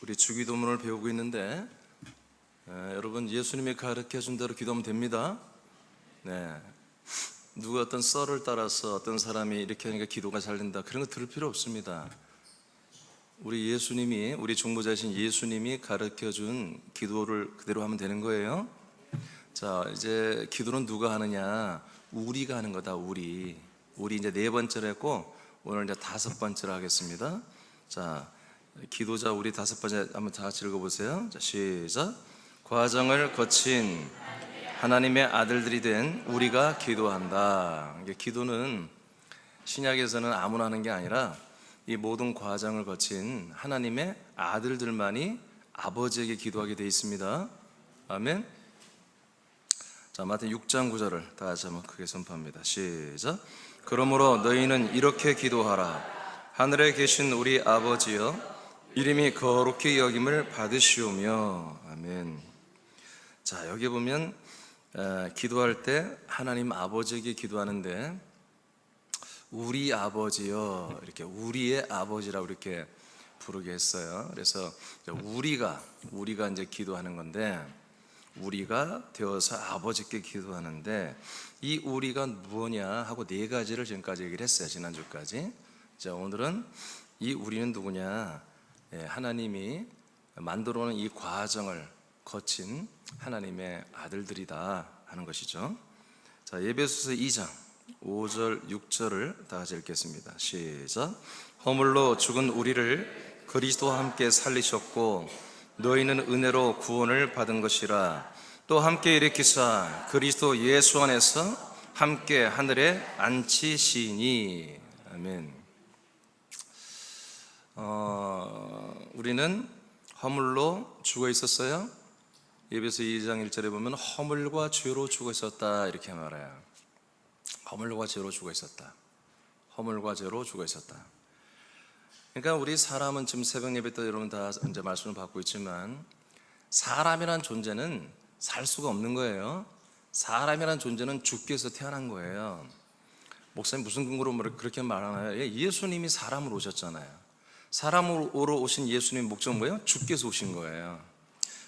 우리 주기도문을 배우고 있는데 여러분 예수님이 가르쳐준 대로 기도하면 됩니다. 네. 누가 어떤 썰을 따라서 어떤 사람이 이렇게 하니까 기도가 잘 된다 그런 거 들을 필요 없습니다. 우리 예수님이 우리 중보자이신 예수님이 가르쳐준 기도를 그대로 하면 되는 거예요. 자, 이제 기도는 누가 하느냐? 우리가 하는 거다. 우리 이제 네 번째로 했고 오늘 이제 다섯 번째로 하겠습니다. 자, 기도자 우리 다섯 번째 한번 다 같이 읽어보세요. 자, 시작. 과정을 거친 하나님의 아들들이 된 우리가 기도한다. 이게 기도는 신약에서는 아무나 하는 게 아니라 이 모든 과정을 거친 하나님의 아들들만이 아버지에게 기도하게 되어 있습니다. 아멘. 자, 마태복음 6장 9절을 다 같이 한번 크게 선포합니다. 시작. 그러므로 너희는 이렇게 기도하라. 하늘에 계신 우리 아버지여, 이름이 거룩히 여김을 받으시오며. 아멘. 자, 여기 보면 기도할 때 하나님 아버지에게 기도하는데 우리 아버지여, 이렇게 우리의 아버지라고 이렇게 부르게 했어요. 그래서 우리가 이제 기도하는 건데, 우리가 되어서 아버지께 기도하는데, 이 우리가 뭐냐 하고 네 가지를 지금까지 얘기를 했어요. 지난주까지. 자, 오늘은 이 우리는 누구냐? 하나님이 만들어 놓은 이 과정을 거친 하나님의 아들들이다 하는 것이죠. 자, 에베소서 2장 5절 6절을 다 같이 읽겠습니다. 시작. 허물로 죽은 우리를 그리스도와 함께 살리셨고 너희는 은혜로 구원을 받은 것이라. 또 함께 일으키사 그리스도 예수 안에서 함께 하늘에 앉히시니. 아멘. 우리는 허물로 죽어 있었어요. 에베소 2장 1절에 보면 허물과 죄로 죽어 있었다 이렇게 말해요. 허물과 죄로 죽어 있었다. 허물과 죄로 죽어 있었다. 그러니까 우리 사람은 지금 새벽 예배 때 여러분 다 이제 말씀을 받고 있지만 사람이란 존재는 살 수가 없는 거예요. 사람이란 존재는 죽기 위해서 태어난 거예요. 목사님 무슨 근거로 그렇게 말하나요? 예수님이 사람으로 오셨잖아요. 사람으로 오신 예수님의 목적은 뭐예요? 죽기 위해서 오신 거예요.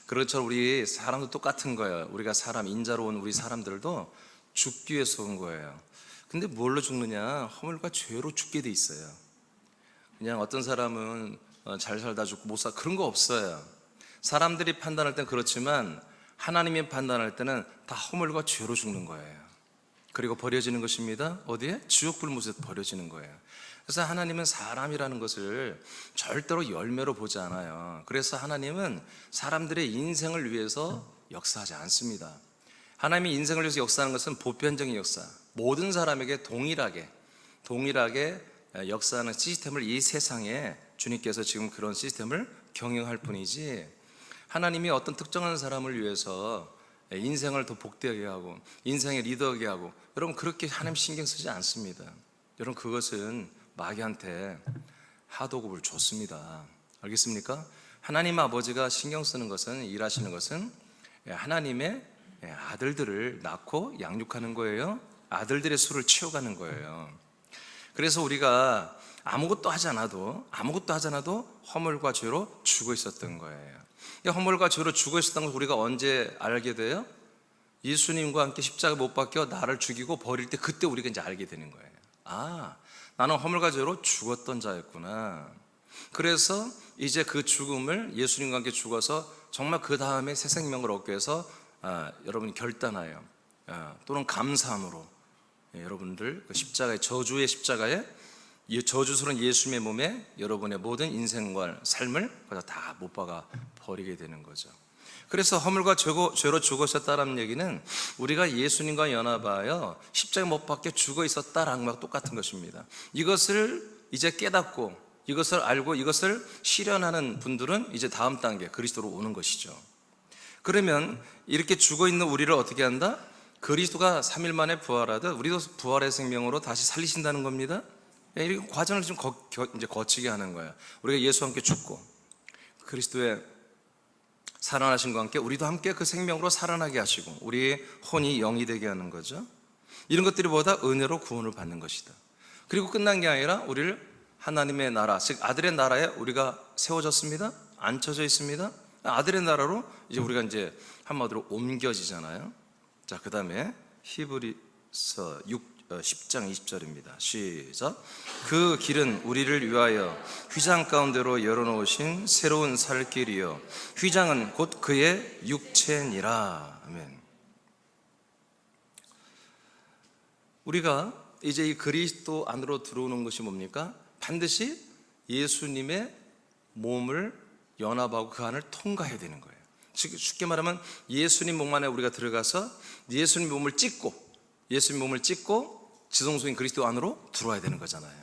그렇죠. 우리 사람도 똑같은 거예요. 우리가 사람, 인자로 온 우리 사람들도 죽기 위해서 온 거예요. 근데 뭘로 죽느냐? 허물과 죄로 죽게 돼 있어요. 그냥 어떤 사람은 잘 살다 죽고 못 살, 그런 거 없어요. 사람들이 판단할 땐 그렇지만 하나님이 판단할 때는 다 허물과 죄로 죽는 거예요. 그리고 버려지는 것입니다. 어디에? 지옥 불못에 버려지는 거예요. 그래서 하나님은 사람이라는 것을 절대로 열매로 보지 않아요. 그래서 하나님은 사람들의 인생을 위해서 역사하지 않습니다. 하나님이 인생을 위해서 역사하는 것은 보편적인 역사, 모든 사람에게 동일하게 역사하는 시스템을 이 세상에 주님께서 지금 그런 시스템을 경영할 뿐이지, 하나님이 어떤 특정한 사람을 위해서 인생을 더 복되게 하고 인생의 리더게 하고, 여러분 그렇게 하나님 신경 쓰지 않습니다. 여러분 그것은 마귀한테 하도급을 줬습니다. 알겠습니까? 하나님 아버지가 신경 쓰는 것은, 일하시는 것은 하나님의 아들들을 낳고 양육하는 거예요. 아들들의 수를 채워가는 거예요. 그래서 우리가 아무것도 하지 않아도 허물과 죄로 죽어 있었던 거예요. 허물과 죄로 죽어 있었던 걸 우리가 언제 알게 돼요? 예수님과 함께 십자가에 못 박혀 나를 죽이고 버릴 때, 그때 우리가 이제 알게 되는 거예요. 아, 나는 허물과 죄로 죽었던 자였구나. 그래서 이제 그 죽음을, 예수님과 함께 죽어서 정말 그 다음에 새 생명을 얻기 위해서 여러분이 결단하여 또는 감사함으로 여러분들 그 십자가의, 저주의 십자가에, 저주스러운 예수님의 몸에 여러분의 모든 인생과 삶을 다 못 박아 버리게 되는 거죠. 그래서 허물과 죄로 죽으셨다는 얘기는 우리가 예수님과 연합하여 십자가에 못 박혀 죽어 있었다라는 것과 똑같은 것입니다. 이것을 이제 깨닫고 이것을 알고 이것을 실현하는 분들은 이제 다음 단계 그리스도로 오는 것이죠. 그러면 이렇게 죽어 있는 우리를 어떻게 한다? 그리스도가 3일 만에 부활하듯 우리도 부활의 생명으로 다시 살리신다는 겁니다. 이 과정을 좀 이제 거치게 하는 거예요. 우리가 예수와 함께 죽고 그리스도의 살아나신 것 함께 우리도 함께 그 생명으로 살아나게 하시고 우리의 혼이 영이 되게 하는 거죠. 이런 것들이 뭐다? 은혜로 구원을 받는 것이다. 그리고 끝난 게 아니라 우리를 하나님의 나라, 즉 아들의 나라에 우리가 세워졌습니다? 앉혀져 있습니다. 아들의 나라로 이제 우리가 이제 한마디로 옮겨지잖아요. 자, 그 다음에 히브리서 10장 20절입니다. 시작. 그 길은 우리를 위하여 휘장 가운데로 열어놓으신 새로운 살 길이요 휘장은 곧 그의 육체니라. 아멘. 우리가 이제 이 그리스도 안으로 들어오는 것이 뭡니까? 반드시 예수님의 몸을 연합하고 그 안을 통과해야 되는 거예요. 쉽게 말하면 예수님 몸 안에 우리가 들어가서 예수님 몸을 찢고 지성소인 그리스도 안으로 들어와야 되는 거잖아요.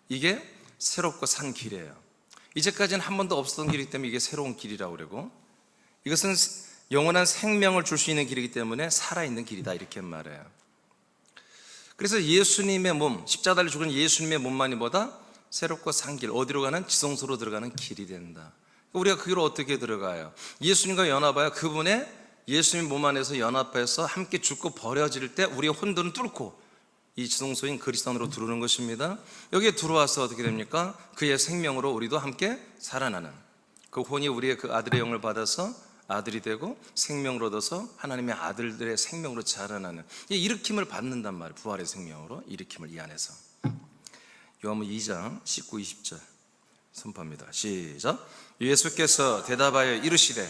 이게 새롭고 산 길이에요. 이제까지는 한 번도 없었던 길이기 때문에 이게 새로운 길이라고 그러고, 이것은 영원한 생명을 줄 수 있는 길이기 때문에 살아있는 길이다, 이렇게 말해요. 그래서 예수님의 몸, 십자가 달려 죽은 예수님의 몸만이 뭐다? 새롭고 산 길, 어디로 가는? 지성소로 들어가는 길이 된다. 우리가 그 길로 어떻게 들어가요? 예수님과 연합하여 그분의 예수님 몸 안에서 연합해서 함께 죽고 버려질 때 우리의 혼돈을 뚫고 이 지성소인 그리스도 안으로 들어오는 것입니다. 여기에 들어와서 어떻게 됩니까? 그의 생명으로 우리도 함께 살아나는, 그 혼이 우리의 그 아들의 영을 받아서 아들이 되고 생명을 얻어서 하나님의 아들들의 생명으로 자라나는, 이 일으킴을 받는단 말이에요. 부활의 생명으로 일으킴을 이 안에서. 요한복음 2장 19, 20절 선포합니다. 시작. 예수께서 대답하여 이르시되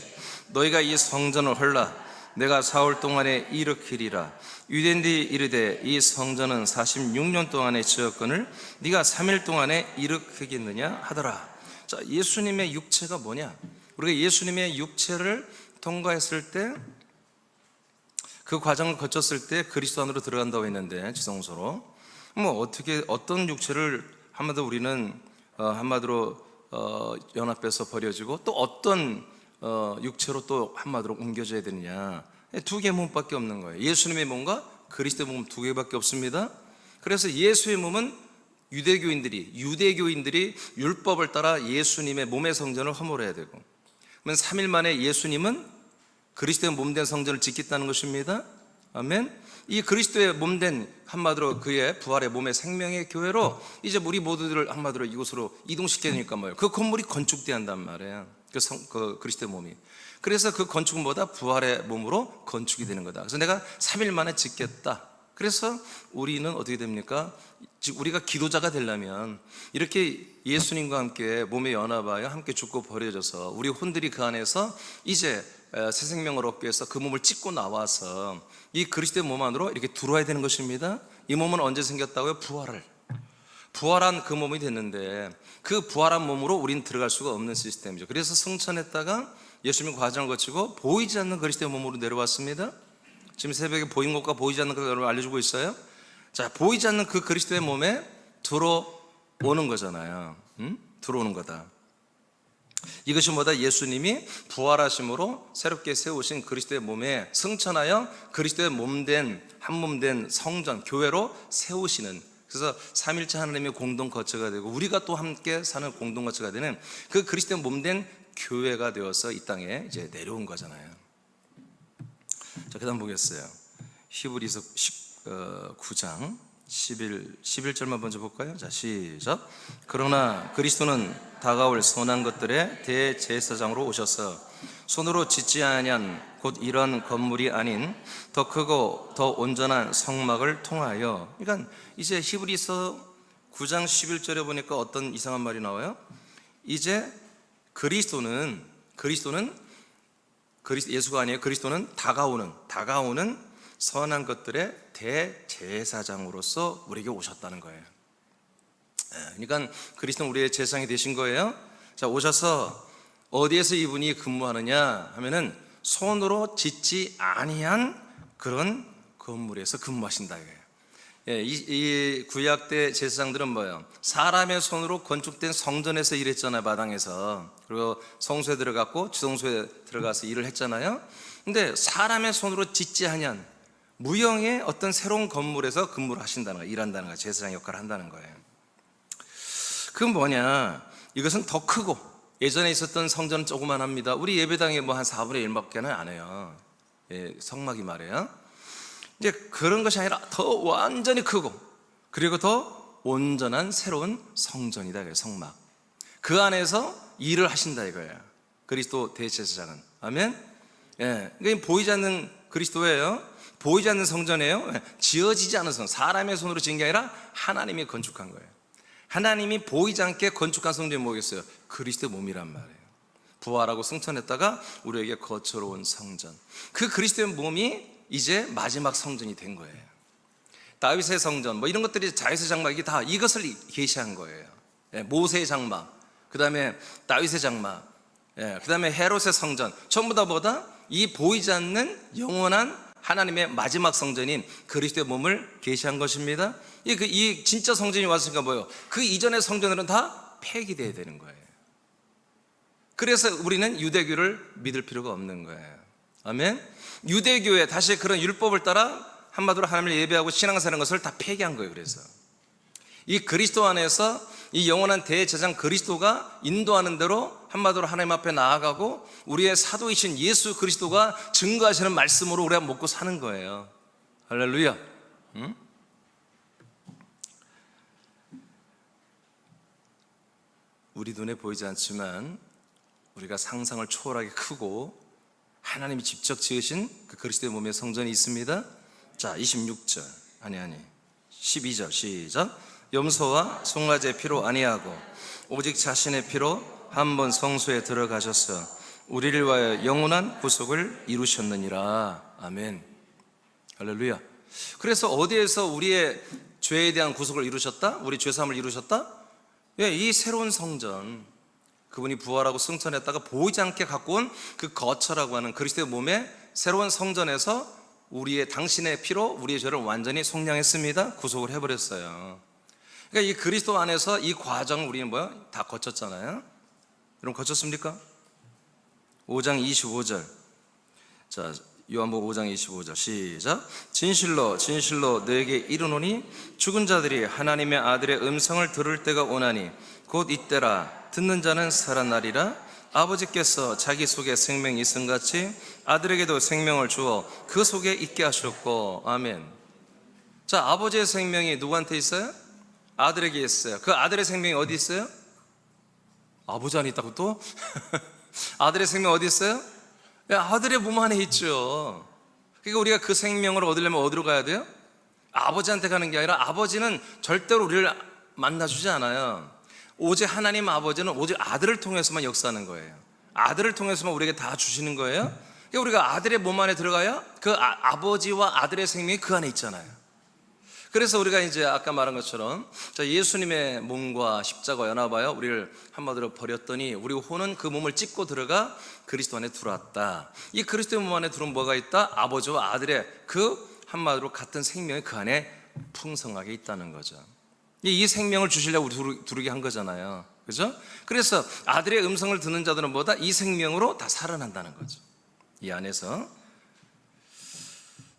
너희가 이 성전을 헐라 내가 사흘 동안에 일으키리라. 유대인들이 이르되 이 성전은 46년 동안에 지었거늘 네가 3일 동안에 일으키겠느냐 하더라. 자, 예수님의 육체가 뭐냐? 우리가 예수님의 육체를 통과했을 때, 그 과정을 거쳤을 때 그리스도 안으로 들어간다고 했는데, 지성소로 어떤 육체를 한마디로 우리는 연합해서 버려지고 또 어떤 육체로 또 한마디로 옮겨져야 되느냐, 두 개의 몸밖에 없는 거예요. 예수님의 몸과 그리스도의 몸 두 개밖에 없습니다. 그래서 예수의 몸은 유대교인들이 율법을 따라 예수님의 몸의 성전을 허물어야 되고, 그러면 3일 만에 예수님은 그리스도의 몸된 성전을 짓겠다는 것입니다. 아멘. 이 그리스도의 몸된, 한마디로 그의 부활의 몸의 생명의 교회로 이제 우리 모두들을 한마디로 이곳으로 이동시켜야 되니까 뭐예요? 그 건물이 건축돼야 한단 말이에요. 그 그리스도의 몸이. 그래서 그 건축은 뭐다? 부활의 몸으로 건축이 되는 거다. 그래서 내가 3일 만에 짓겠다. 그래서 우리는 어떻게 됩니까? 우리가 기도자가 되려면 이렇게 예수님과 함께 몸에 연합하여 함께 죽고 버려져서 우리 혼들이 그 안에서 이제 새 생명을 얻기 위해서 그 몸을 찢고 나와서 이 그리스도의 몸 안으로 이렇게 들어와야 되는 것입니다. 이 몸은 언제 생겼다고요? 부활한 그 몸이 됐는데, 그 부활한 몸으로 우린 들어갈 수가 없는 시스템이죠. 그래서 승천했다가 예수님 과정을 거치고 보이지 않는 그리스도의 몸으로 내려왔습니다. 지금 새벽에 보인 것과 보이지 않는 것을 여러분 알려주고 있어요. 자, 보이지 않는 그 그리스도의 몸에 들어오는 거잖아요. 들어오는 거다. 이것이 뭐다? 예수님이 부활하심으로 새롭게 세우신 그리스도의 몸에 승천하여 그리스도의 몸된, 한몸된 성전, 교회로 세우시는, 그래서 삼일째 하나님의 공동 거처가 되고 우리가 또 함께 사는 공동 거처가 되는 그 그리스도의 몸된 교회가 되어서 이 땅에 이제 내려온 거잖아요. 자, 그 다음 보겠어요. 히브리서 9장 11절만 먼저 볼까요? 자, 시작. 그러나 그리스도는 다가올 선한 것들의 대제사장으로 오셔서 손으로 짓지 아니한 곧 이런 건물이 아닌 더 크고 더 온전한 성막을 통하여, 그러니까 이제 히브리서 9장 11절에 보니까 어떤 이상한 말이 나와요? 이제 그리스도는 예수가 아니에요. 그리스도는 다가오는 선한 것들의 대제사장으로서 우리에게 오셨다는 거예요. 그러니까 그리스도는 우리의 제사장이 되신 거예요. 자, 오셔서 어디에서 이분이 근무하느냐 하면은 손으로 짓지 아니한 그런 건물에서 근무하신다 이거예요. 이 구약 때 제사장들은 뭐예요? 사람의 손으로 건축된 성전에서 일했잖아요. 마당에서. 그리고 성소에 들어갔고 지성소에 들어가서 일을 했잖아요. 근데 사람의 손으로 짓지 아니한 무형의 어떤 새로운 건물에서 근무를 하신다는 거예요. 일한다는 거예요. 제사장 역할을 한다는 거예요. 그건 뭐냐? 이것은 더 크고, 예전에 있었던 성전은 조그만합니다. 우리 예배당에 뭐 한 4분의 1밖에는 안 해요. 성막이 말이에요. 이제 그런 것이 아니라 더 완전히 크고, 그리고 더 온전한 새로운 성전이다. 성막. 그 안에서 일을 하신다 이거예요. 그리스도 대제사장은. 아멘. 예, 그러니까 보이지 않는 그리스도예요. 보이지 않는 성전이에요. 지어지지 않은 성, 사람의 손으로 지은 게 아니라 하나님이 건축한 거예요. 하나님이 보이지 않게 건축한 성전이 뭐겠어요? 그리스도의 몸이란 말이에요. 부활하고 승천했다가 우리에게 거처로운 성전, 그 그리스도의 몸이 이제 마지막 성전이 된 거예요. 다윗의 성전, 뭐 이런 것들이 다윗의 장막, 이게 다 이것을 계시한 거예요. 모세의 장막, 그 다음에 다윗의 장막, 그 다음에 헤롯의 성전, 전부 다 뭐다? 이 보이지 않는 영원한 하나님의 마지막 성전인 그리스도의 몸을 계시한 것입니다. 이 진짜 성전이 왔으니까 뭐예요? 그 이전의 성전들은 다 폐기되어야 되는 거예요. 그래서 우리는 유대교를 믿을 필요가 없는 거예요. 아멘. 유대교에 다시 그런 율법을 따라 한마디로 하나님을 예배하고 신앙사는 것을 다 폐기한 거예요. 그래서 이 그리스도 안에서 이 영원한 대제사장 그리스도가 인도하는 대로 한마디로 하나님 앞에 나아가고 우리의 사도이신 예수 그리스도가 증거하시는 말씀으로 우리가 먹고 사는 거예요. 할렐루야. 응? 우리 눈에 보이지 않지만 우리가 상상을 초월하게 크고 하나님이 직접 지으신 그 그리스도의 몸의 성전이 있습니다. 자, 26절 12절 시작. 염소와 송아지의 피로 아니하고 오직 자신의 피로 한 번 성소에 들어가셔서 우리를 위하여 영원한 구속을 이루셨느니라. 아멘. 할렐루야. 그래서 어디에서 우리의 죄에 대한 구속을 이루셨다? 우리 죄사함을 이루셨다? 이 새로운 성전, 그분이 부활하고 승천했다가 보이지 않게 갖고 온 그 거처라고 하는 그리스도의 몸의 새로운 성전에서 우리의 당신의 피로 우리의 죄를 완전히 속량했습니다. 구속을 해버렸어요. 그러니까 이 그리스도 안에서 이 과정을 우리는 다 거쳤잖아요. 여러분 거쳤습니까? 5장 25절. 자, 요한복음 5장 25절 시작. 진실로 진실로 너에게 이르노니 죽은 자들이 하나님의 아들의 음성을 들을 때가 오나니 곧 이때라. 듣는 자는 살아나리라. 아버지께서 자기 속에 생명이 있음 같이 아들에게도 생명을 주어 그 속에 있게 하셨고. 아멘. 자, 아버지의 생명이 누구한테 있어요? 아들에게 있어요. 그 아들의 생명이 어디 있어요? 아버지 안에 있다고 또? 아들의 생명 어디 있어요? 아들의 몸 안에 있죠. 그러니까 우리가 그 생명을 얻으려면 어디로 가야 돼요? 아버지한테 가는 게 아니라 아버지는 절대로 우리를 만나주지 않아요. 오직 하나님 아버지는 오직 아들을 통해서만 역사하는 거예요. 아들을 통해서만 우리에게 다 주시는 거예요. 그러니까 우리가 아들의 몸 안에 들어가야 그 아버지와 아들의 생명이 그 안에 있잖아요. 그래서 우리가 이제 아까 말한 것처럼 예수님의 몸과 십자가 연합하여 우리를 한마디로 버렸더니 우리 혼은 그 몸을 찢고 들어가 그리스도 안에 들어왔다. 이 그리스도의 몸 안에 들어온 뭐가 있다? 아버지와 아들의 그 한마디로 같은 생명이 그 안에 풍성하게 있다는 거죠. 이 생명을 주시려고 우리 두르게 한 거잖아요. 그죠? 그래서 아들의 음성을 듣는 자들은 뭐다? 이 생명으로 다 살아난다는 거죠. 이 안에서.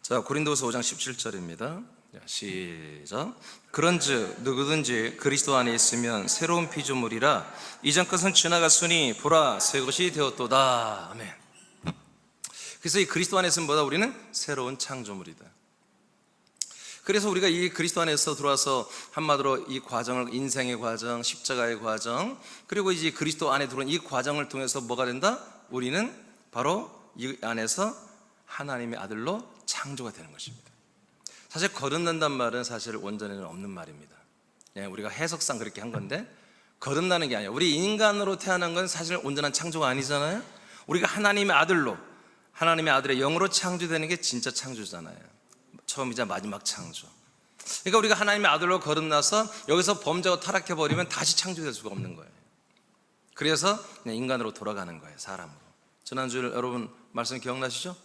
자, 고린도서 5장 17절입니다. 시작. 그런즉 누구든지 그리스도 안에 있으면 새로운 피조물이라 이전 것은 지나갔으니 보라 새 것이 되었도다. 아멘. 그래서 이 그리스도 안에 있으면 뭐다? 우리는 새로운 창조물이다. 그래서 우리가 이 그리스도 안에서 들어와서 한마디로 이 과정을, 인생의 과정, 십자가의 과정, 그리고 이제 그리스도 안에 들어온 이 과정을 통해서 뭐가 된다? 우리는 바로 이 안에서 하나님의 아들로 창조가 되는 것입니다. 사실 거듭난단 말은 사실 원전에는 없는 말입니다. 우리가 해석상 그렇게 한 건데, 거듭나는 게 아니에요. 우리 인간으로 태어난 건 사실 온전한 창조가 아니잖아요. 우리가 하나님의 아들로, 하나님의 아들의 영으로 창조되는 게 진짜 창조잖아요. 처음이자 마지막 창조. 그러니까 우리가 하나님의 아들로 거듭나서 여기서 범죄가 타락해버리면 다시 창조될 수가 없는 거예요. 그래서 그냥 인간으로 돌아가는 거예요. 사람으로. 지난주에 여러분 말씀 기억나시죠?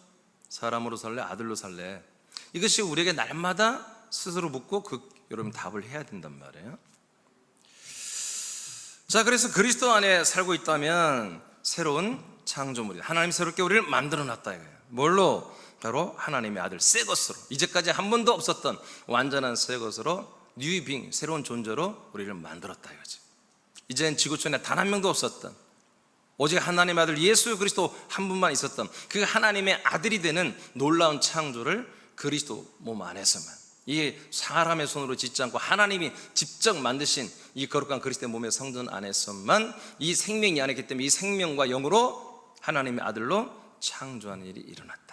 사람으로 살래, 아들로 살래. 이것이 우리에게 날마다 스스로 묻고 여러분 답을 해야 된단 말이에요. 자, 그래서 그리스도 안에 살고 있다면 새로운 창조물이다. 하나님이 새롭게 우리를 만들어 놨다 이거예요. 뭘로? 바로 하나님의 아들, 새 것으로, 이제까지 한 번도 없었던 완전한 새 것으로, 뉴빙, 새로운 존재로 우리를 만들었다 이거지. 이젠 지구촌에 단 한 명도 없었던, 오직 하나님의 아들 예수 그리스도 한 분만 있었던 그 하나님의 아들이 되는 놀라운 창조를 그리스도 몸 안에서만, 이 사람의 손으로 짓지 않고 하나님이 직접 만드신 이 거룩한 그리스도의 몸의 성전 안에서만 이 생명이 안에 있기 때문에 이 생명과 영으로 하나님의 아들로 창조하는 일이 일어났다.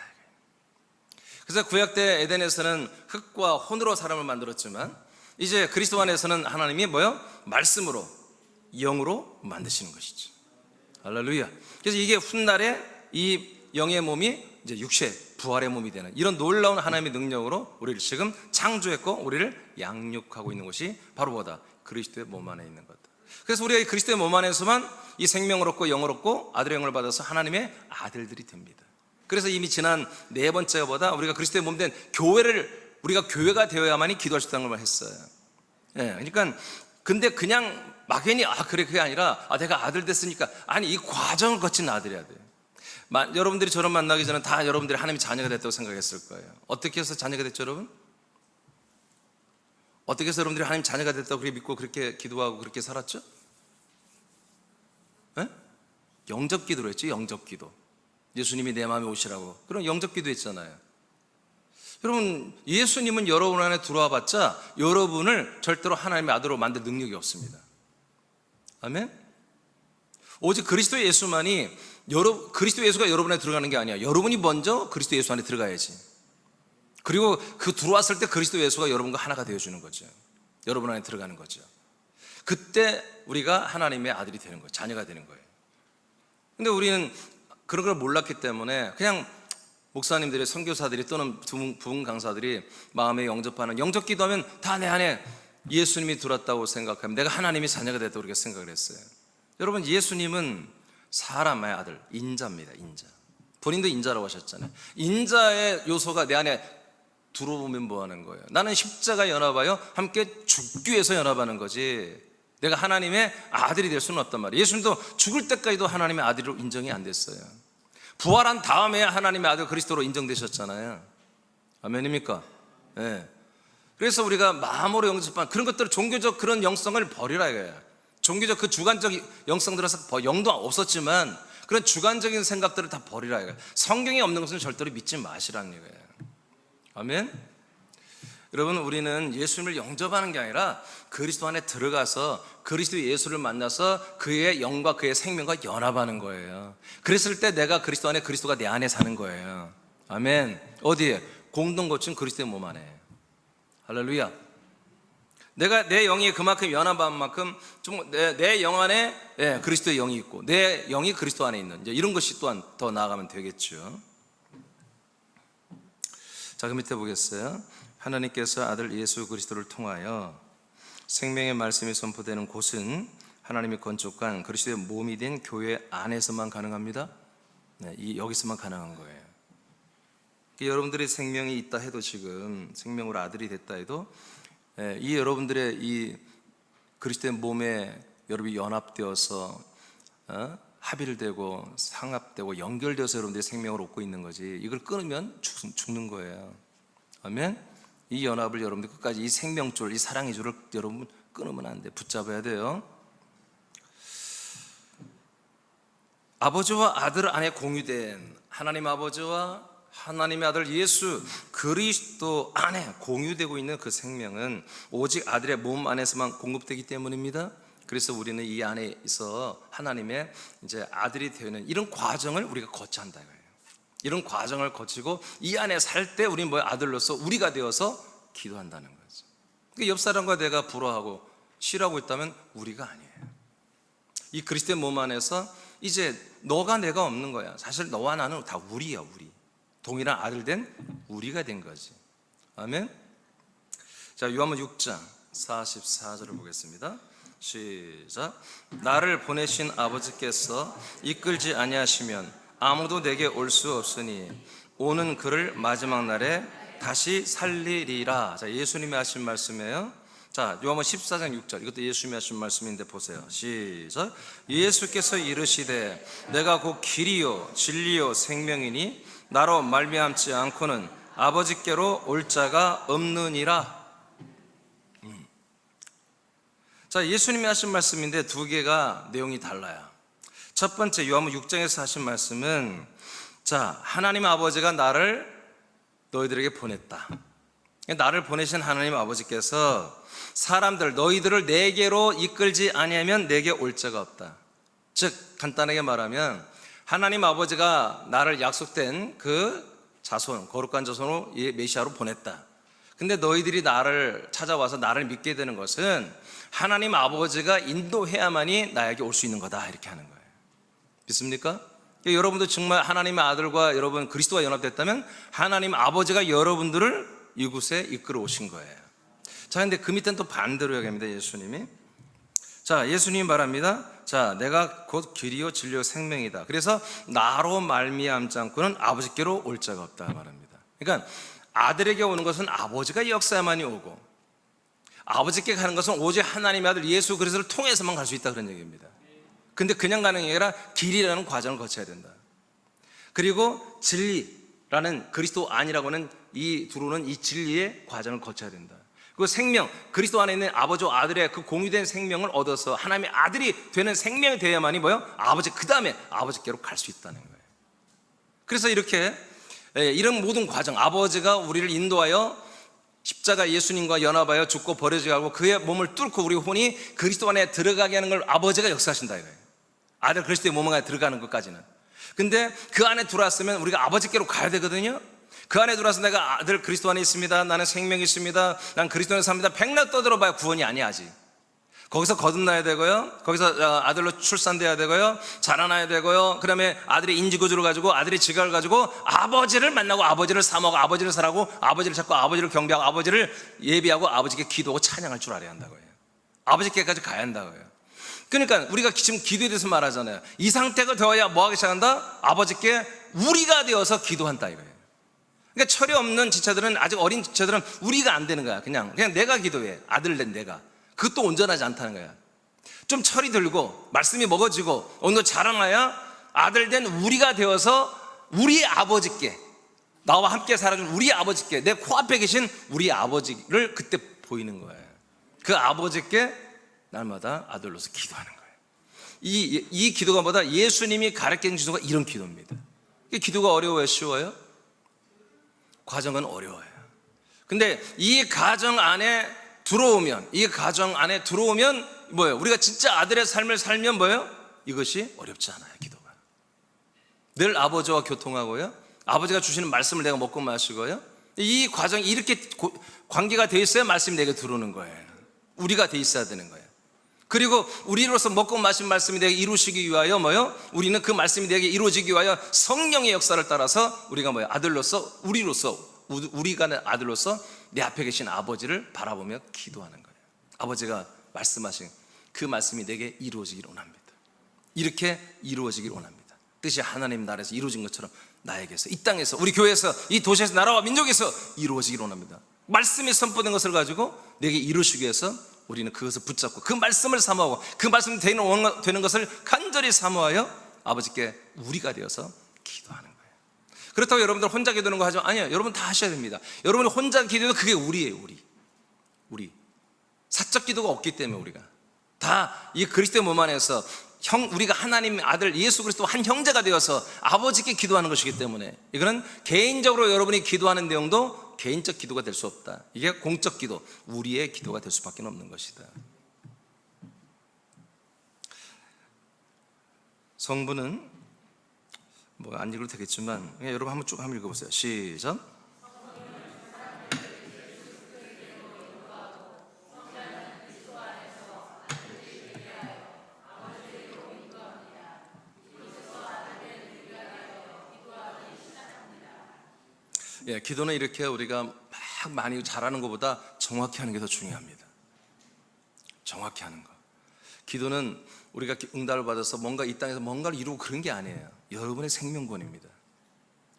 그래서 구약 때 에덴에서는 흙과 혼으로 사람을 만들었지만 이제 그리스도 안에서는 하나님이 뭐요? 말씀으로, 영으로 만드시는 것이죠. 할렐루야. 그래서 이게 훗날에 이 영의 몸이 이제 육체, 부활의 몸이 되는 이런 놀라운 하나님의 능력으로 우리를 지금 창조했고 우리를 양육하고 있는 것이 바로 뭐다? 그리스도의 몸 안에 있는 것. 그래서 우리가 이 그리스도의 몸 안에서만 이 생명을 얻고 영을 얻고 아들의 영을 받아서 하나님의 아들들이 됩니다. 그래서 이미 지난 4번째보다 우리가 그리스도의 몸 된 교회를, 우리가 교회가 되어야만이 기도할 수 있다는 걸 했어요. 예, 그러니까 근데 그냥 막연히 그래 그게 아니라 내가 아들 됐으니까, 아니 이 과정을 거친 아들이야 돼. 여러분들이 저를 만나기 전에 다 여러분들이 하나님의 자녀가 됐다고 생각했을 거예요. 어떻게 해서 자녀가 됐죠, 여러분? 어떻게 해서 여러분들이 하나님 자녀가 됐다고 그렇게 믿고 그렇게 기도하고 그렇게 살았죠? 예? 영접 기도로 했죠. 영접 기도. 예수님이 내 마음에 오시라고. 그럼 영접 기도 했잖아요. 여러분, 예수님은 여러분 안에 들어와 봤자 여러분을 절대로 하나님의 아들로 만들 능력이 없습니다. 아멘? 오직 그리스도 예수만이, 그리스도 예수가 여러분 안에 들어가는 게 아니야. 여러분이 먼저 그리스도 예수 안에 들어가야지. 그리고 그 들어왔을 때 그리스도 예수가 여러분과 하나가 되어주는 거죠. 여러분 안에 들어가는 거죠. 그때 우리가 하나님의 아들이 되는 거예요. 자녀가 되는 거예요. 근데 우리는 그런 걸 몰랐기 때문에 그냥 목사님들이, 선교사들이 또는 부흥 강사들이 마음에 영접하는, 영접 기도하면 다 내 안에 예수님이 들어왔다고 생각하면 내가 하나님이 자녀가 됐다고 그렇게 생각을 했어요. 여러분, 예수님은 사람의 아들, 인자입니다. 인자. 본인도 인자라고 하셨잖아요. 인자의 요소가 내 안에 들어오면 뭐 하는 거예요? 나는 십자가 연합하여 함께 죽기 위해서 연합하는 거지, 내가 하나님의 아들이 될 수는 없단 말이에요. 예수님도 죽을 때까지도 하나님의 아들로 인정이 안 됐어요. 부활한 다음에 하나님의 아들 그리스도로 인정되셨잖아요. 아멘입니까? 네. 그래서 우리가 마음으로 영접한 그런 것들, 종교적 그런 영성을 버리라 이거예요. 종교적 그 주관적 영성 들어서 영도 없었지만 그런 주관적인 생각들을 다 버리라 이거예요. 성경에 없는 것은 절대로 믿지 마시라는 거예요. 아멘. 여러분, 우리는 예수님을 영접하는 게 아니라 그리스도 안에 들어가서 그리스도 예수를 만나서 그의 영과 그의 생명과 연합하는 거예요. 그랬을 때 내가 그리스도 안에, 그리스도가 내 안에 사는 거예요. 아멘. 어디에? 공동거친 그리스도의 몸 안에. 할렐루야. 내가 내 영이 그만큼 연합한 만큼 내 영 안에 그리스도의 영이 있고 내 영이 그리스도 안에 있는, 이제 이런 것이 또한 더 나아가면 되겠죠. 자, 그 밑에 보겠어요. 하나님께서 아들 예수 그리스도를 통하여 생명의 말씀이 선포되는 곳은 하나님의 건축한 그리스도의 몸이 된 교회 안에서만 가능합니다. 네, 여기서만 가능한 거예요. 여러분들의 생명이 있다 해도, 지금 생명으로 아들이 됐다 해도, 이 여러분들의 이 그리스도의 몸에 여러분이 연합되어서 합일되고 상합되고 연결되어서 여러분들의 생명을 얻고 있는 거지, 이걸 끊으면 죽는 거예요. 아멘. 이 연합을 여러분들 끝까지, 이 생명줄, 이 사랑의 줄을 여러분 끊으면 안 돼. 붙잡아야 돼요. 아버지와 아들 안에 공유된, 하나님 아버지와 하나님의 아들 예수 그리스도 안에 공유되고 있는 그 생명은 오직 아들의 몸 안에서만 공급되기 때문입니다. 그래서 우리는 이 안에서 하나님의 이제 아들이 되는 이런 과정을 우리가 거쳐야 한다 이거예요. 이런 과정을 거치고 이 안에 살 때 우리는 아들로서 우리가 되어서 기도한다는 거죠. 그러니까 옆 사람과 내가 불화하고 싫어하고 있다면 우리가 아니에요. 이 그리스도의 몸 안에서 이제 너가 내가 없는 거야. 사실 너와 나는 다 우리야, 우리. 동일한 아들 된 우리가 된 거지. 아멘. 자, 요한복음 6장 44절을 보겠습니다. 시작. 나를 보내신 아버지께서 이끌지 아니하시면 아무도 내게 올 수 없으니 오는 그를 마지막 날에 다시 살리리라. 자, 예수님이 하신 말씀이에요. 자, 요한복음 14장 6절, 이것도 예수님이 하신 말씀인데 보세요. 시작. 예수께서 이르시되 내가 곧 길이요 진리요 생명이니 나로 말미암지 않고는 아버지께로 올 자가 없느니라. 자, 예수님이 하신 말씀인데 두 개가 내용이 달라요. 첫 번째, 요한복음 6장에서 하신 말씀은, 자, 하나님 아버지가 나를 너희들에게 보냈다. 나를 보내신 하나님 아버지께서 사람들, 너희들을 내게로 이끌지 아니하면 내게 올 자가 없다. 즉 간단하게 말하면 하나님 아버지가 나를 약속된 그 자손, 거룩한 자손으로 메시아로 보냈다. 근데 너희들이 나를 찾아와서 나를 믿게 되는 것은 하나님 아버지가 인도해야만이 나에게 올 수 있는 거다, 이렇게 하는 거예요. 믿습니까? 여러분도 정말 하나님의 아들과 여러분 그리스도와 연합됐다면 하나님 아버지가 여러분들을 이곳에 이끌어 오신 거예요. 자, 근데 그 밑에는 또 반대로 이야기합니다. 예수님이. 자, 예수님이 말합니다. 자, 내가 곧 길이요 진리요 생명이다. 그래서 나로 말미암지 않고는 아버지께로 올 자가 없다 말합니다. 그러니까 아들에게 오는 것은 아버지가 역사야만이 오고, 아버지께 가는 것은 오직 하나님의 아들 예수 그리스도를 통해서만 갈 수 있다, 그런 얘기입니다. 근데 그냥 가는 게 아니라 길이라는 과정을 거쳐야 된다. 그리고 진리라는 그리스도 안이라고는 이 두루는 이 진리의 과정을 거쳐야 된다. 그 생명, 그리스도 안에 있는 아버지와 아들의 그 공유된 생명을 얻어서 하나님의 아들이 되는 생명이 되어야만이 뭐요? 아버지, 그 다음에 아버지께로 갈 수 있다는 거예요. 그래서 이렇게 이런 모든 과정, 아버지가 우리를 인도하여 십자가 예수님과 연합하여 죽고 버려지게 하고 그의 몸을 뚫고 우리 혼이 그리스도 안에 들어가게 하는 걸 아버지가 역사하신다 이거예요. 아들 그리스도의 몸 안에 들어가는 것까지는. 근데 그 안에 들어왔으면 우리가 아버지께로 가야 되거든요. 그 안에 들어와서 내가 아들 그리스도 안에 있습니다, 나는 생명이 있습니다, 난 그리스도 안에 삽니다, 백날 떠들어봐야 구원이 아니야. 아직 거기서 거듭나야 되고요, 거기서 아들로 출산돼야 되고요, 자라나야 되고요, 그 다음에 아들의 인지구조를 가지고 아들의 지각을 가지고 아버지를 만나고 아버지를 사모하고 아버지를 사랑하고 아버지를 찾고 아버지를 경배하고 아버지를 예비하고 아버지께 기도하고 찬양할 줄 알아야 한다고요. 아버지께까지 가야 한다고요. 그러니까 우리가 지금 기도에 대해서 말하잖아요. 이 상태가 되어야 뭐하기 시작한다? 아버지께 우리가 되어서 기도한다 이거예요. 그러니까 철이 없는 지체들은, 아직 어린 지체들은 우리가 안 되는 거야. 그냥 내가 기도해. 아들 된 내가. 그것도 온전하지 않다는 거야. 좀 철이 들고 말씀이 먹어지고 어느 정도 자라나야 아들 된 우리가 되어서 우리 아버지께, 나와 함께 살아준 우리 아버지께, 내 코앞에 계신 우리 아버지를 그때 보이는 거예요. 그 아버지께 날마다 아들로서 기도하는 거예요. 이 기도가 뭐다? 예수님이 가르치는 기도가 이런 기도입니다. 기도가 어려워요? 쉬워요? 과정은 어려워요. 근데 이 가정 안에 들어오면 뭐예요? 우리가 진짜 아들의 삶을 살면 뭐예요? 이것이 어렵지 않아요. 기도가 늘 아버지와 교통하고요, 아버지가 주시는 말씀을 내가 먹고 마시고요, 이 과정이 이렇게 관계가 돼 있어야 말씀이 내게 들어오는 거예요. 우리가 돼 있어야 되는 거예요. 그리고 우리로서 먹고 마신 말씀이 내게 이루시기 위하여 뭐요? 우리는 그 말씀이 내게 이루어지기 위하여 성령의 역사를 따라서 우리가 뭐요? 아들로서, 우리가 아들로서 내 앞에 계신 아버지를 바라보며 기도하는 거예요. 아버지가 말씀하신 그 말씀이 내게 이루어지길 원합니다. 이렇게 이루어지길 원합니다. 뜻이 하나님 나라에서 이루어진 것처럼 나에게서, 이 땅에서, 우리 교회에서, 이 도시에서, 나라와 민족에서 이루어지길 원합니다. 말씀이 선포된 것을 가지고 내게 이루시기 위해서 우리는 그것을 붙잡고 그 말씀을 사모하고 그 말씀이 되는 것을 간절히 사모하여 아버지께 우리가 되어서 기도하는 거예요. 그렇다고 여러분들 혼자 기도하는 거 하지 아니에요. 여러분 다 하셔야 됩니다. 여러분이 혼자 기도해도 그게 우리예요. 우리 사적 기도가 없기 때문에 우리가 다 이 그리스도의 몸 안에서 우리가 하나님 아들 예수 그리스도 한 형제가 되어서 아버지께 기도하는 것이기 때문에 이거는 개인적으로 여러분이 기도하는 내용도 개인적 기도가 될 수 없다. 이게 공적 기도, 우리의 기도가 될 수밖에 없는 것이다. 성부는 뭐 안 읽어도 되겠지만 여러분 한번 쭉 한번 읽어보세요. 시작. 예, 기도는 이렇게 우리가 막 많이 잘하는 것보다 정확히 하는 게 더 중요합니다. 정확히 하는 거. 기도는 우리가 응답을 받아서 뭔가 이 땅에서 뭔가를 이루고 그런 게 아니에요. 여러분의 생명권입니다.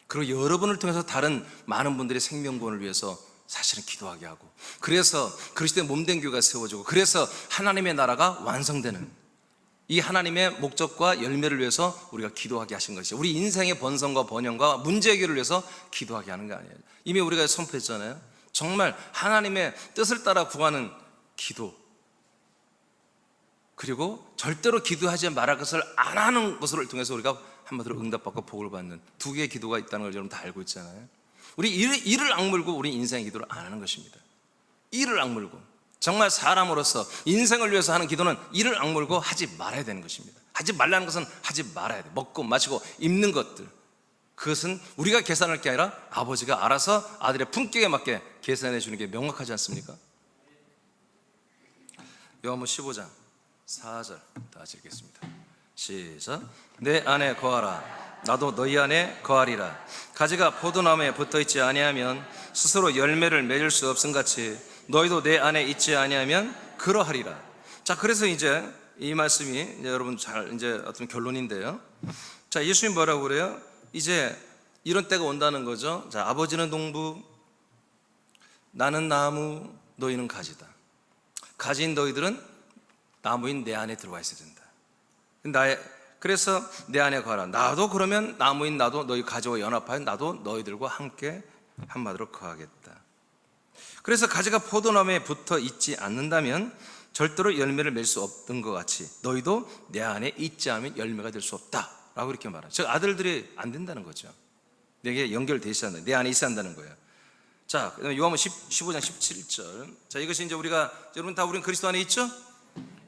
그리고 여러분을 통해서 다른 많은 분들의 생명권을 위해서 사실은 기도하게 하고, 그래서 그리스도의 몸된 교회가 세워지고, 그래서 하나님의 나라가 완성되는 이 하나님의 목적과 열매를 위해서 우리가 기도하게 하신 것이죠. 우리 인생의 번성과 번영과 문제 해결을 위해서 기도하게 하는 게 아니에요. 이미 우리가 선포했잖아요. 정말 하나님의 뜻을 따라 구하는 기도, 그리고 절대로 기도하지 말할 것을 안 하는 것을 통해서 우리가 한마디로 응답받고 복을 받는 두 개의 기도가 있다는 걸 여러분 다 알고 있잖아요. 우리 이를 악물고 우리 인생의 기도를 안 하는 것입니다. 이를 악물고 정말 사람으로서 인생을 위해서 하는 기도는 이를 악물고 하지 말아야 되는 것입니다. 하지 말라는 것은 하지 말아야 돼. 먹고 마시고 입는 것들, 그것은 우리가 계산할 게 아니라 아버지가 알아서 아들의 품격에 맞게 계산해 주는 게 명확하지 않습니까? 요한복음 15장 4절 다 같이 읽겠습니다. 시작. 내 안에 거하라, 나도 너희 안에 거하리라. 가지가 포도나무에 붙어있지 아니하면 스스로 열매를 맺을 수 없음같이 너희도 내 안에 있지 아니하면 그러하리라. 자, 그래서 이제 이 말씀이 이제 여러분 잘 이제 어떤 결론인데요. 자, 예수님 뭐라고 그래요? 이제 이런 때가 온다는 거죠. 자, 아버지는 농부, 나는 나무, 너희는 가지다. 가지인 너희들은 나무인 내 안에 들어와 있어야 된다. 그래서 내 안에 거하라. 나도 그러면 나무인 나도 너희 가지와 연합하여 나도 너희들과 함께 한마디로 거하겠다. 그래서 가지가 포도나무에 붙어 있지 않는다면 절대로 열매를 맺을 수 없던 것 같이 너희도 내 안에 있지 않으면 열매가 될 수 없다 라고 이렇게 말해요. 즉 아들들이 안 된다는 거죠. 내게 연결되어 있어야 한다, 내 안에 있어야 한다는 거예요. 자, 요한복음 15장 17절. 자, 이것이 이제 여러분 다 우리는 그리스도 안에 있죠?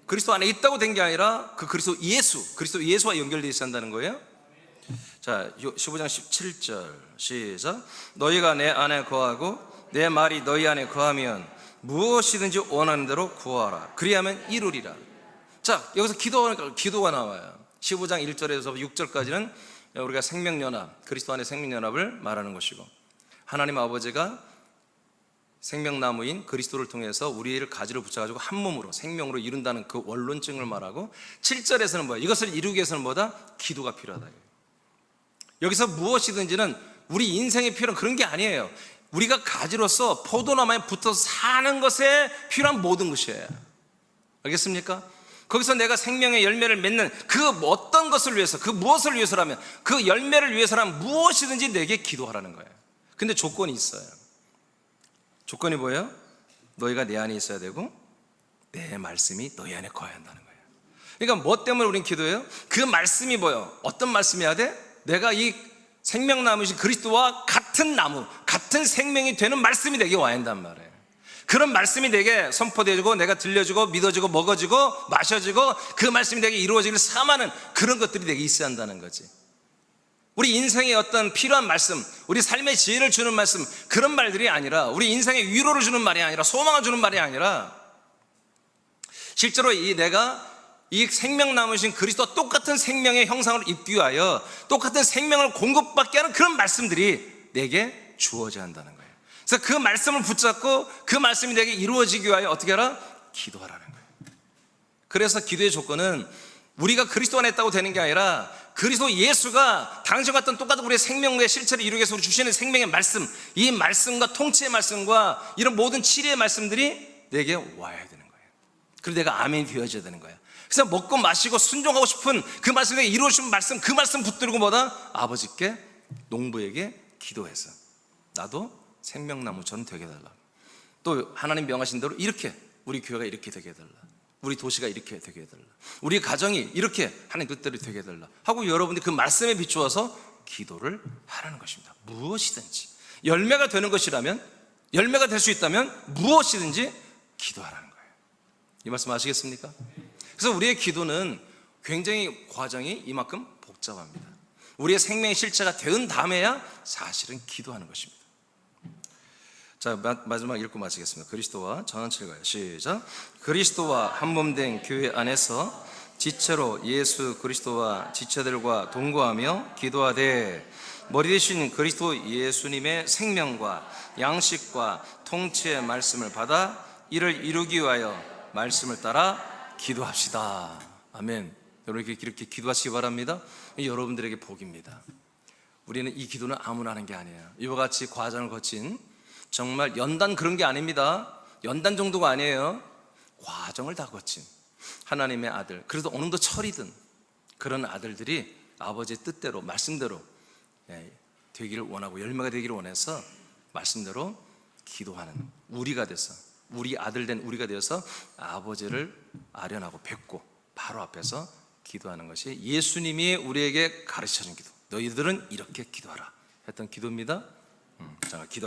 그리스도 안에 있다고 된 게 아니라 그 그리스도 예수와 연결되어 있어야 한다는 거예요. 자, 15장 17절 시작. 너희가 내 안에 거하고 내 말이 너희 안에 거하면 무엇이든지 원하는 대로 구하라. 그리하면 이루리라. 자, 여기서 기도가 나와요. 15장 1절에서 6절까지는 우리가 생명연합, 그리스도 안의 생명연합을 말하는 것이고, 하나님 아버지가 생명나무인 그리스도를 통해서 우리를 가지로 붙여가지고 한 몸으로 생명으로 이룬다는 그 원론증을 말하고, 7절에서는 뭐야? 이것을 이루기 위해서는 뭐다? 기도가 필요하다. 여기서 무엇이든지는 우리 인생에 필요한 그런 게 아니에요. 우리가 가지로서 포도나무에 붙어서 사는 것에 필요한 모든 것이에요. 알겠습니까? 거기서 내가 생명의 열매를 맺는 그 어떤 것을 위해서, 그 무엇을 위해서라면, 그 열매를 위해서라면 무엇이든지 내게 기도하라는 거예요. 근데 조건이 있어요. 조건이 뭐예요? 너희가 내 안에 있어야 되고 내 말씀이 너희 안에 거해야 한다는 거예요. 그러니까 뭐 때문에 우린 기도해요? 그 말씀이 뭐예요? 어떤 말씀이어야 돼? 내가 이 생명나무이신 그리스도와 같은 나무, 같은 생명이 되는 말씀이 내게 와야 한단 말이에요. 그런 말씀이 내게 선포되고 내가 들려주고 믿어지고 먹어지고 마셔지고 그 말씀이 내게 이루어지기를 삼하는 그런 것들이 내게 있어야 한다는 거지. 우리 인생에 어떤 필요한 말씀, 우리 삶의 지혜를 주는 말씀, 그런 말들이 아니라, 우리 인생에 위로를 주는 말이 아니라, 소망을 주는 말이 아니라, 실제로 내가 이 생명나무이신 그리스도와 똑같은 생명의 형상을 입기 위하여 똑같은 생명을 공급받게 하는 그런 말씀들이 내게 주어져야 한다는 거예요. 그래서 그 말씀을 붙잡고 그 말씀이 내게 이루어지기 위하여 어떻게 하라? 기도하라는 거예요. 그래서 기도의 조건은 우리가 그리스도 안에 있다고 되는 게 아니라 그리스도 예수가 당시와 같은 똑같은 우리의 생명의 실체를 이루기 위해서 우리 주시는 생명의 말씀, 이 말씀과 통치의 말씀과 이런 모든 치리의 말씀들이 내게 와야 되는 거예요. 그리고 내가 아멘이 되어져야 되는 거예요. 그래서 먹고 마시고 순종하고 싶은 그 말씀에 이루어진 말씀, 그 말씀 붙들고 뭐다? 아버지께, 농부에게 기도해서 나도 생명나무처럼 되게 해달라. 또 하나님 명하신 대로 이렇게 우리 교회가 이렇게 되게 해달라, 우리 도시가 이렇게 되게 해달라, 우리 가정이 이렇게 하나님 뜻대로 되게 해달라 하고 여러분들이 그 말씀에 비추어서 기도를 하라는 것입니다. 무엇이든지 열매가 되는 것이라면, 열매가 될 수 있다면 무엇이든지 기도하라는 거예요. 이 말씀 아시겠습니까? 그래서 우리의 기도는 굉장히 과정이 이만큼 복잡합니다. 우리의 생명의 실체가 된 다음에야 사실은 기도하는 것입니다. 자, 마지막 읽고 마치겠습니다. 그리스도와 전원체 읽어요. 시작. 그리스도와 한 몸 된 교회 안에서 지체로 예수 그리스도와 지체들과 동거하며 기도하되 머리 대신 그리스도 예수님의 생명과 양식과 통치의 말씀을 받아 이를 이루기 위하여 말씀을 따라 기도합시다. 아멘. 여러분 이렇게 기도하시기 바랍니다. 여러분들에게 복입니다. 우리는 이 기도는 아무나 하는 게 아니에요. 이와 같이 과정을 거친, 정말 연단 그런 게 아닙니다. 연단 정도가 아니에요. 과정을 다 거친 하나님의 아들, 그래도 어느 정도 철이든 그런 아들들이 아버지의 뜻대로 말씀대로 되기를 원하고 열매가 되기를 원해서 말씀대로 기도하는 우리가 돼서, 우리 아들 된 우리가 되어서 아버지를 아련하고 뵙고 바로 앞에서 기도하는 것이 예수님이 우리에게 가르쳐준 기도, 너희들은 이렇게 기도하라 했던 기도입니다. 자, 기도